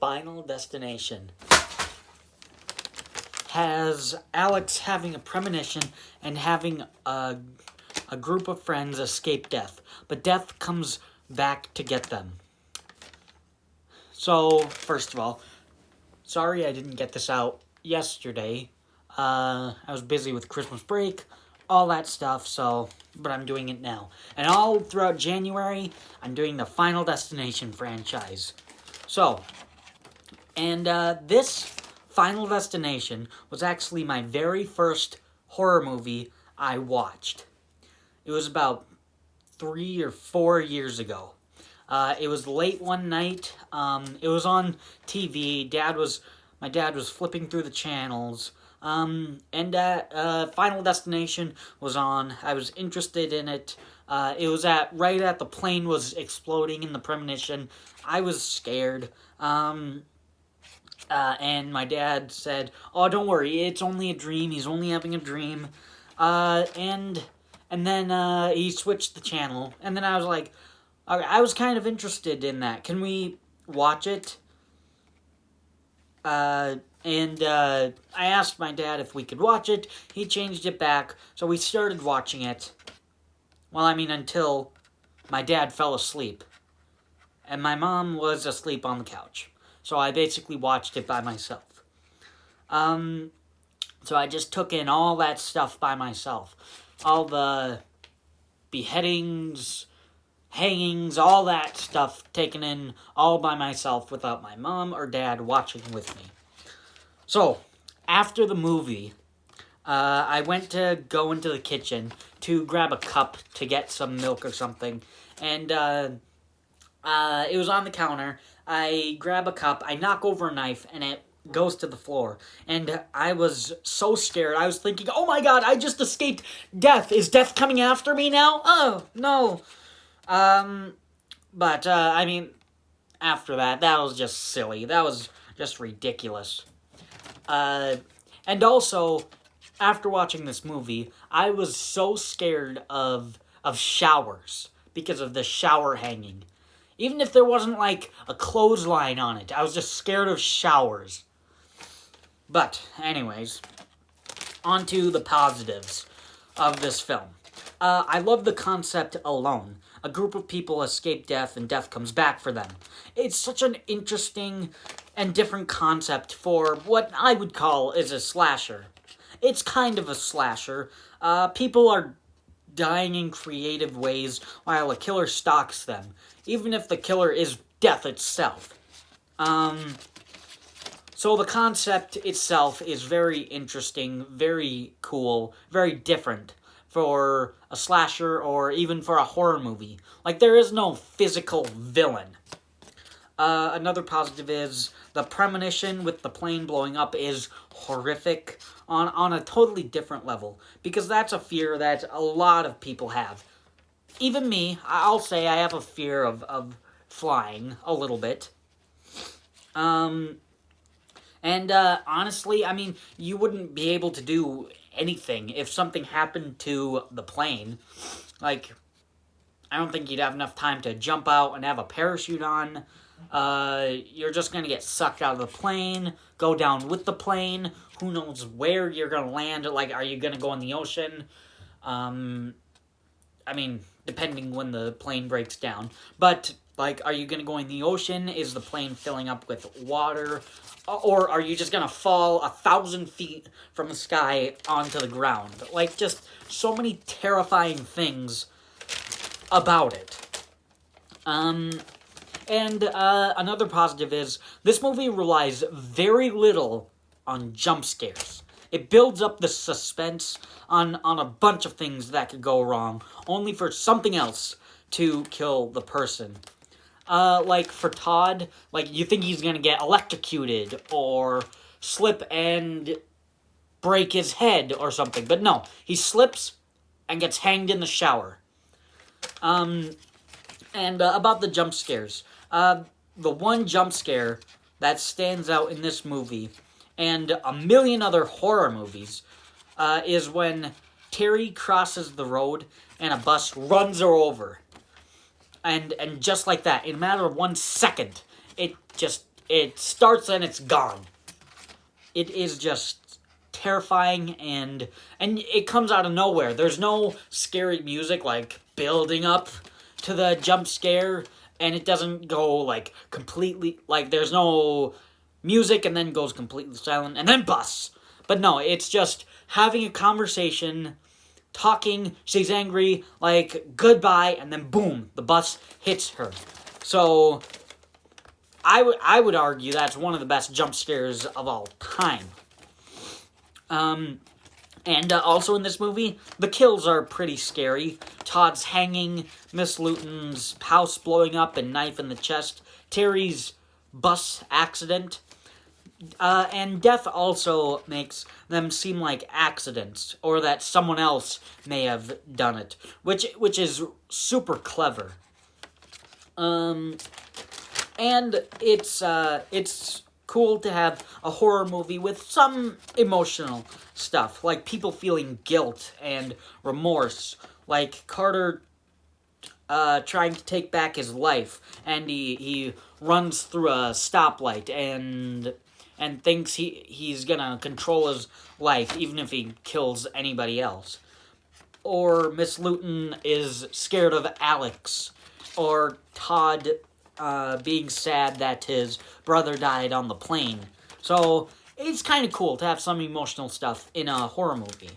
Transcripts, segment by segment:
Final Destination has Alex having a premonition and having a group of friends escape death. But death comes back to get them. So, first of all, sorry I didn't get this out yesterday. I was busy with Christmas break, all that stuff, but I'm doing it now. And all throughout January, I'm doing the Final Destination franchise. This Final Destination was actually my very first horror movie I watched. It was about 3 or 4 years ago. It was late one night. It was on TV. My dad was flipping through the channels. Final Destination was on. I was interested in it. It was right at the plane was exploding in the premonition. I was scared. And my dad said, "Oh, don't worry, it's only a dream. He's only having a dream." And then he switched the channel. And then I was like, I was kind of interested in that. Can we watch it? I asked my dad if we could watch it. He changed it back, so we started watching it. Until my dad fell asleep. And my mom was asleep on the couch. So I basically watched it by myself. So I just took in all that stuff by myself. All the beheadings, hangings, all that stuff taken in all by myself without my mom or dad watching with me. So, after the movie, I went to go into the kitchen to grab a cup to get some milk or something. And it was on the counter. I grab a cup, I knock over a knife, and it goes to the floor. And I was so scared. I was thinking, oh my god, I just escaped death. Is death coming after me now? Oh, no. After that was just silly. That was just ridiculous. And also, after watching this movie, I was so scared of showers because of the shower hanging. Even if there wasn't, like, a clothesline on it, I was just scared of showers. But, anyways, on to the positives of this film. I love the concept alone. A group of people escape death and death comes back for them. It's such an interesting and different concept for what I would call is a slasher. It's kind of a slasher. People are dying in creative ways while a killer stalks them, even if the killer is death itself. So the concept itself is very interesting, very cool, very different for a slasher or even for a horror movie. Like, there is no physical villain. Another positive is the premonition with the plane blowing up is horrific on a totally different level, because that's a fear that a lot of people have. Even me, I'll say I have a fear of flying a little bit. Honestly, you wouldn't be able to do anything if something happened to the plane. Like, I don't think you'd have enough time to jump out and have a parachute on. You're just gonna get sucked out of the plane, go down with the plane. Who knows where you're gonna land? Like, are you gonna go in the ocean? Depending when the plane breaks down. But, like, are you gonna go in the ocean? Is the plane filling up with water? Or are you just gonna fall 1,000 feet from the sky onto the ground? Like, just so many terrifying things about it. Another positive is this movie relies very little on jump scares. It builds up the suspense on a bunch of things that could go wrong, only for something else to kill the person. Like for Todd, like you think he's gonna get electrocuted or slip and break his head or something, but no, he slips and gets hanged in the shower. About the jump scares, the one jump scare that stands out in this movie and a million other horror movies is when Terry crosses the road and a bus runs her over. And just like that, in a matter of 1 second, it just it starts and it's gone. It is just terrifying, and it comes out of nowhere. There's no scary music, like, building up to the jump scare, and it doesn't go, like, completely, like, there's no music and then goes completely silent and then busts. But no, it's just having a conversation, talking, she's angry, like, goodbye, and then boom, the bus hits her. So I would argue that's one of the best jump scares of all time. And also in this movie, the kills are pretty scary. Todd's hanging, Miss Luton's house blowing up and knife in the chest, Terry's bus accident, and death also makes them seem like accidents, or that someone else may have done it, which is super clever. And it's cool to have a horror movie with some emotional stuff, like people feeling guilt and remorse, like Carter trying to take back his life, and he runs through a stoplight and thinks he's gonna control his life even if he kills anybody else. Or Miss Luton is scared of Alex, or Todd being sad that his brother died on the plane. So it's kind of cool to have some emotional stuff in a horror movie.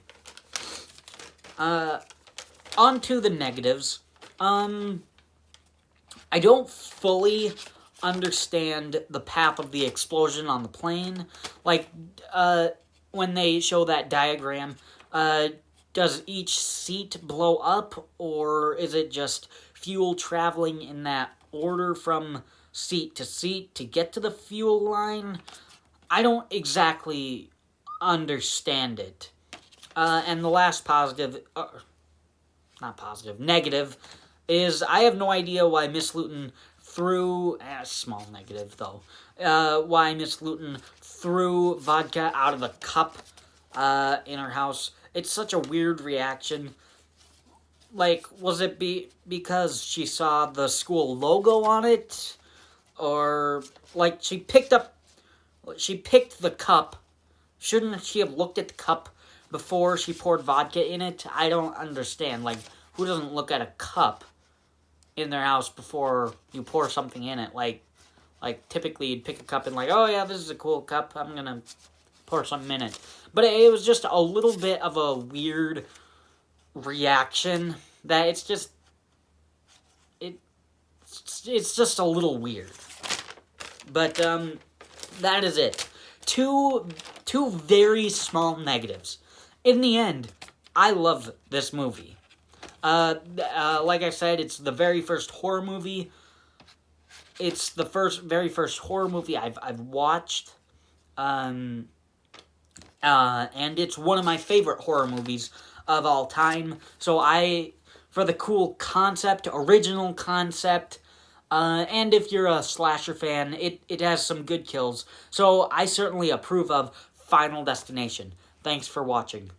On to the negatives. I don't fully understand the path of the explosion on the plane. Like, when they show that diagram, does each seat blow up, or is it just fuel traveling in that order from seat to get to the fuel line? I don't exactly understand it. And the last negative, is I have no idea why Miss Luton threw, small negative though, why Miss Luton threw vodka out of the cup in her house. It's such a weird reaction. Like, was it because she saw the school logo on it? Or, like, she picked the cup. Shouldn't she have looked at the cup before she poured vodka in it? I don't understand. Like, who doesn't look at a cup in their house before you pour something in it? Like typically you'd pick a cup and like, oh yeah, this is a cool cup, I'm gonna pour something in it. But it was just a little bit of a weird reaction that it's just a little weird. But that is it. Two very small negatives. In the end, I love this movie. Like I said, it's the very first horror movie. It's the very first horror movie I've watched. And it's one of my favorite horror movies of all time. So for the cool concept, original concept, and if you're a slasher fan, it has some good kills. So I certainly approve of Final Destination. Thanks for watching.